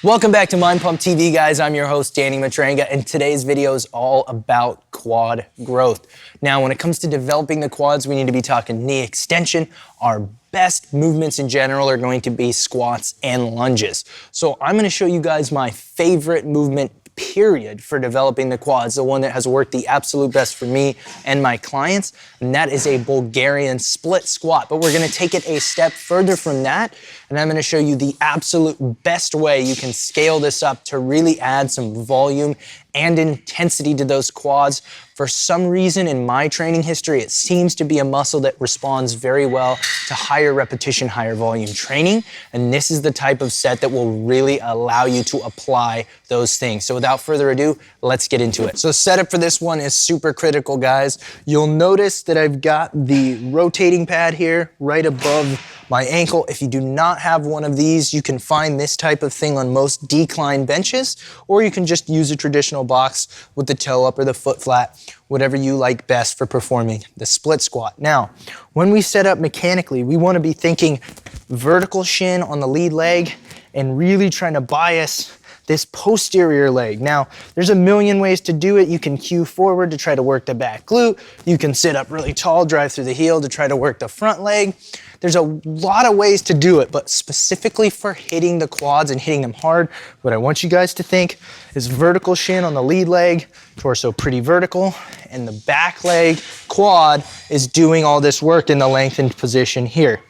Welcome back to Mind Pump TV, guys. I'm your host, Danny Matranga, and today's video is all about quad growth. Now, when it comes to developing the quads, we need to be talking knee extension. Our best movements in general are going to be squats and lunges. So I'm going to show you guys my favorite movement period for developing the quads, the one that has worked the absolute best for me and my clients, and that is a Bulgarian split squat. But we're going to take it a step further from that, and I'm going to show you the absolute best way you can scale this up to really add some volume and intensity to those quads. For some reason in my training history, it seems to be a muscle that responds very well to higher repetition, higher volume training. And this is the type of set that will really allow you to apply those things. So without further ado, let's get into it. So setup for this one is super critical, guys. You'll notice that I've got the rotating pad here right above my ankle. If you do not have one of these, you can find this type of thing on most decline benches, or you can just use a traditional box with the toe up or the foot flat, whatever you like best for performing the split squat. Now, when we set up mechanically, we want to be thinking vertical shin on the lead leg and really trying to bias this posterior leg. Now, there's a million ways to do it. You can cue forward to try to work the back glute. You can sit up really tall, drive through the heel to try to work the front leg. There's a lot of ways to do it, but specifically for hitting the quads and hitting them hard, what I want you guys to think is vertical shin on the lead leg, torso pretty vertical, and the back leg quad is doing all this work in the lengthened position here.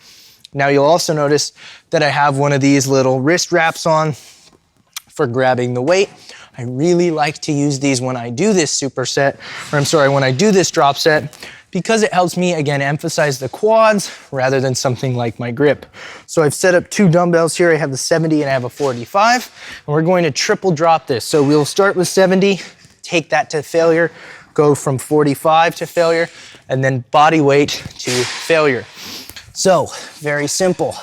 Now you'll also notice that I have one of these little wrist wraps on for grabbing the weight. I really like to use these when I do this when I do this drop set, because it helps me, again, emphasize the quads rather than something like my grip. So I've set up two dumbbells here. I have the 70 and I have a 45, and we're going to triple drop this. So we'll start with 70, take that to failure, go from 45 to failure, and then body weight to failure. So, very simple.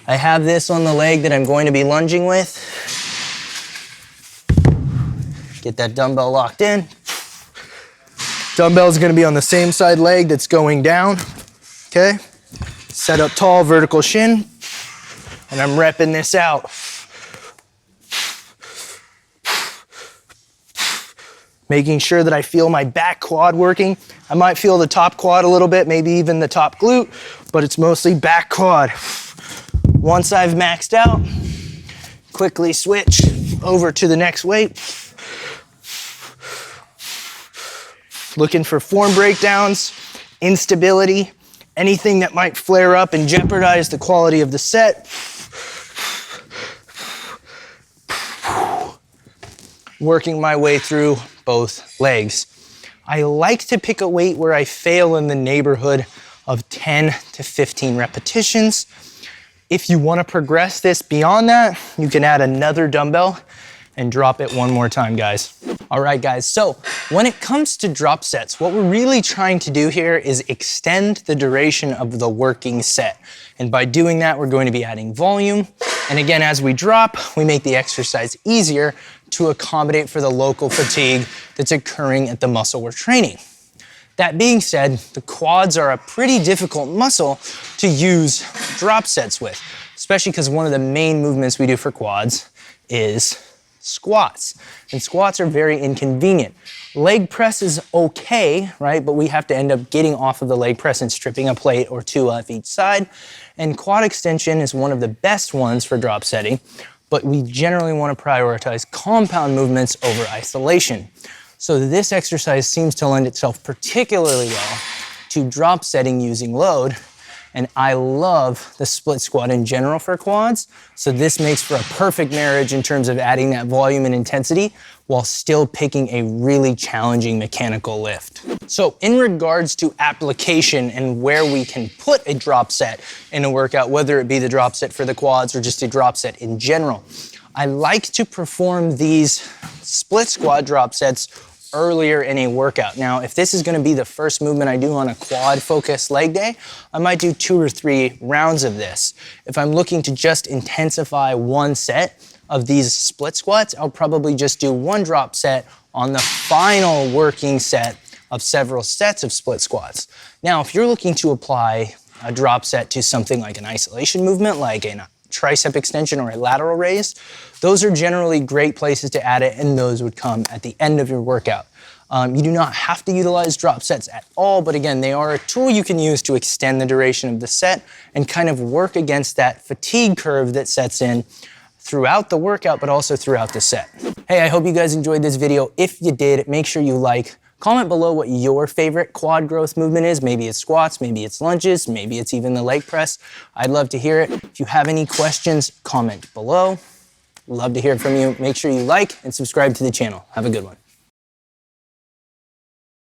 I have this on the leg that I'm going to be lunging with. Get that dumbbell locked in. Dumbbell is going to be on the same side leg that's going down, okay? Set up tall, vertical shin, and I'm repping this out. Making sure that I feel my back quad working. I might feel the top quad a little bit, maybe even the top glute, but it's mostly back quad. Once I've maxed out, quickly switch over to the next weight. Looking for form breakdowns, instability, anything that might flare up and jeopardize the quality of the set. Working my way through both legs. I like to pick a weight where I fail in the neighborhood of 10 to 15 repetitions. If you want to progress this beyond that, you can add another dumbbell and drop it one more time, guys. All right, guys, so when it comes to drop sets, what we're really trying to do here is extend the duration of the working set. And by doing that, we're going to be adding volume. And again, as we drop, we make the exercise easier to accommodate for the local fatigue that's occurring at the muscle we're training. That being said, the quads are a pretty difficult muscle to use drop sets with, especially because one of the main movements we do for quads is squats. And squats are very inconvenient. Leg press is okay, right? But we have to end up getting off of the leg press and stripping a plate or two off each side. And quad extension is one of the best ones for drop setting, but we generally want to prioritize compound movements over isolation. So this exercise seems to lend itself particularly well to drop setting using load. And I love the split squat in general for quads. So this makes for a perfect marriage in terms of adding that volume and intensity while still picking a really challenging mechanical lift. So in regards to application and where we can put a drop set in a workout, whether it be the drop set for the quads or just a drop set in general, I like to perform these split squat drop sets earlier in a workout. Now, if this is going to be the first movement I do on a quad focused leg day, I might do 2 or 3 rounds of this. If I'm looking to just intensify one set of these split squats, I'll probably just do one drop set on the final working set of several sets of split squats. Now, if you're looking to apply a drop set to something like an isolation movement, like a tricep extension or a lateral raise, those are generally great places to add it, and those would come at the end of your workout. You do not have to utilize drop sets at all, but again, they are a tool you can use to extend the duration of the set and kind of work against that fatigue curve that sets in throughout the workout, but also throughout the set. Hey, I hope you guys enjoyed this video. If you did, make sure you like, comment below what your favorite quad growth movement is. Maybe it's squats, maybe it's lunges, maybe it's even the leg press. I'd love to hear it. If you have any questions, comment below. Love to hear from you. Make sure you like and subscribe to the channel. Have a good one.